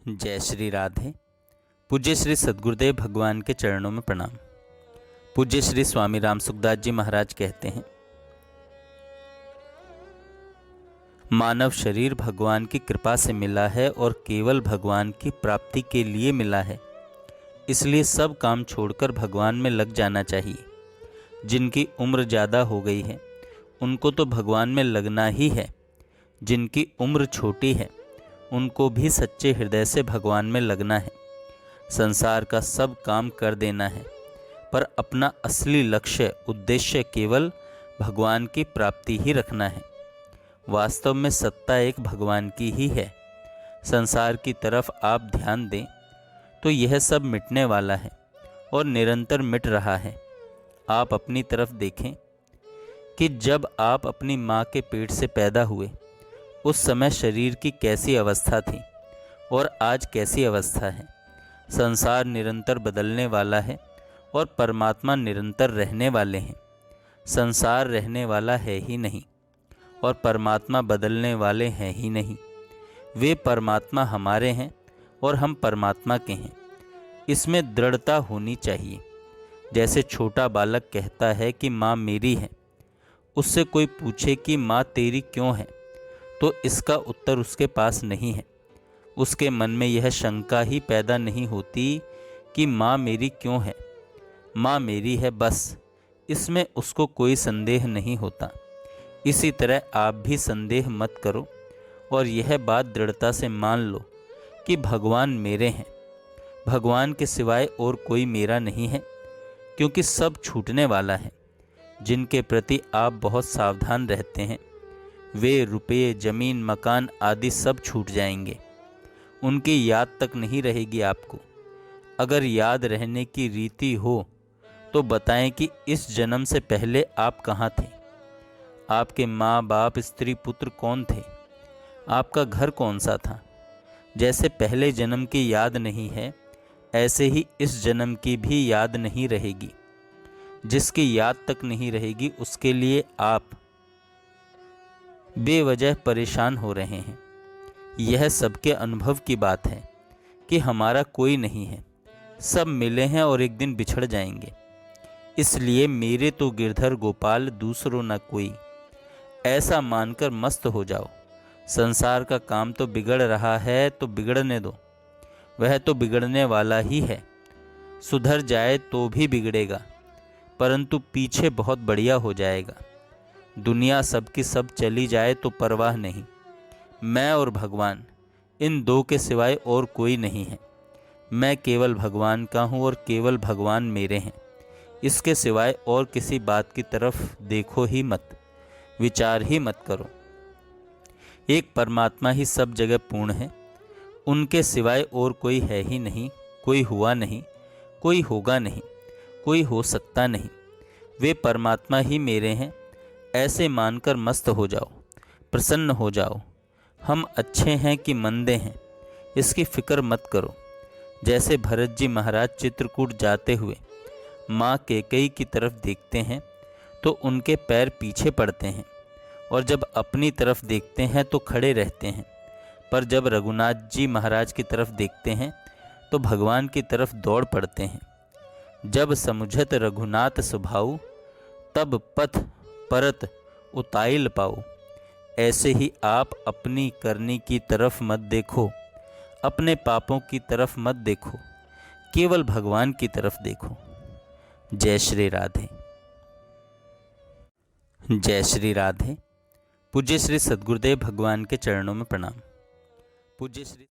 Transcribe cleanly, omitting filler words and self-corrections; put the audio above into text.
जय श्री राधे। पूज्य श्री सद्गुरुदेव भगवान के चरणों में प्रणाम। पूज्य श्री स्वामी राम सुखदास जी महाराज कहते हैं, मानव शरीर भगवान की कृपा से मिला है और केवल भगवान की प्राप्ति के लिए मिला है। इसलिए सब काम छोड़कर भगवान में लग जाना चाहिए। जिनकी उम्र ज़्यादा हो गई है उनको तो भगवान में लगना ही है। जिनकी उम्र छोटी है उनको भी सच्चे हृदय से भगवान में लगना है। संसार का सब काम कर देना है, पर अपना असली लक्ष्य उद्देश्य केवल भगवान की प्राप्ति ही रखना है। वास्तव में सत्ता एक भगवान की ही है। संसार की तरफ आप ध्यान दें तो यह सब मिटने वाला है और निरंतर मिट रहा है। आप अपनी तरफ देखें कि जब आप अपनी माँ के पेट से पैदा हुए उस समय शरीर की कैसी अवस्था थी और आज कैसी अवस्था है। संसार निरंतर बदलने वाला है और परमात्मा निरंतर रहने वाले हैं। संसार रहने वाला है ही नहीं और परमात्मा बदलने वाले हैं ही नहीं। वे परमात्मा हमारे हैं और हम परमात्मा के हैं। इसमें दृढ़ता होनी चाहिए। जैसे छोटा बालक कहता है कि माँ मेरी है, उससे कोई पूछे कि माँ तेरी क्यों है, तो इसका उत्तर उसके पास नहीं है। उसके मन में यह शंका ही पैदा नहीं होती कि माँ मेरी क्यों है, माँ मेरी है बस। इसमें उसको कोई संदेह नहीं होता। इसी तरह आप भी संदेह मत करो और यह बात दृढ़ता से मान लो कि भगवान मेरे हैं। भगवान के सिवाय और कोई मेरा नहीं है, क्योंकि सब छूटने वाला है। जिनके प्रति आप बहुत सावधान रहते हैं वे रुपये, जमीन, मकान आदि सब छूट जाएंगे। उनकी याद तक नहीं रहेगी आपको। अगर याद रहने की रीति हो तो बताएं कि इस जन्म से पहले आप कहाँ थे। आपके माँ बाप, स्त्री, पुत्र कौन थे, आपका घर कौन सा था। जैसे पहले जन्म की याद नहीं है, ऐसे ही इस जन्म की भी याद नहीं रहेगी। जिसकी याद तक नहीं रहेगी उसके लिए आप बेवजह परेशान हो रहे हैं। यह सबके अनुभव की बात है कि हमारा कोई नहीं है, सब मिले हैं और एक दिन बिछड़ जाएंगे। इसलिए मेरे तो गिरधर गोपाल दूसरों न कोई, ऐसा मानकर मस्त हो जाओ। संसार का काम तो बिगड़ रहा है तो बिगड़ने दो, वह तो बिगड़ने वाला ही है। सुधर जाए तो भी बिगड़ेगा, परंतु पीछे बहुत बढ़िया हो जाएगा। दुनिया सबकी सब चली जाए तो परवाह नहीं। मैं और भगवान, इन दो के सिवाय और कोई नहीं है। मैं केवल भगवान का हूँ और केवल भगवान मेरे हैं। इसके सिवाय और किसी बात की तरफ देखो ही मत, विचार ही मत करो। एक परमात्मा ही सब जगह पूर्ण है। उनके सिवाय और कोई है ही नहीं, कोई हुआ नहीं, कोई होगा नहीं, कोई हो सकता नहीं। वे परमात्मा ही मेरे हैं, ऐसे मानकर मस्त हो जाओ, प्रसन्न हो जाओ। हम अच्छे हैं कि मंदे हैं, इसकी फिक्र मत करो। जैसे भरत जी महाराज चित्रकूट जाते हुए माँ कैकेयी की तरफ देखते हैं तो उनके पैर पीछे पड़ते हैं, और जब अपनी तरफ देखते हैं तो खड़े रहते हैं। पर जब रघुनाथ जी महाराज की तरफ देखते हैं तो भगवान की तरफ दौड़ पड़ते हैं। जब समुझत रघुनाथ स्वभाव, तब पथ परत उताइल पाओ। ऐसे ही आप अपनी करनी की तरफ मत देखो, अपने पापों की तरफ मत देखो, केवल भगवान की तरफ देखो। जय श्री राधे। जय श्री राधे। पूज्य श्री सद्गुरुदेव भगवान के चरणों में प्रणाम। पूज्य श्री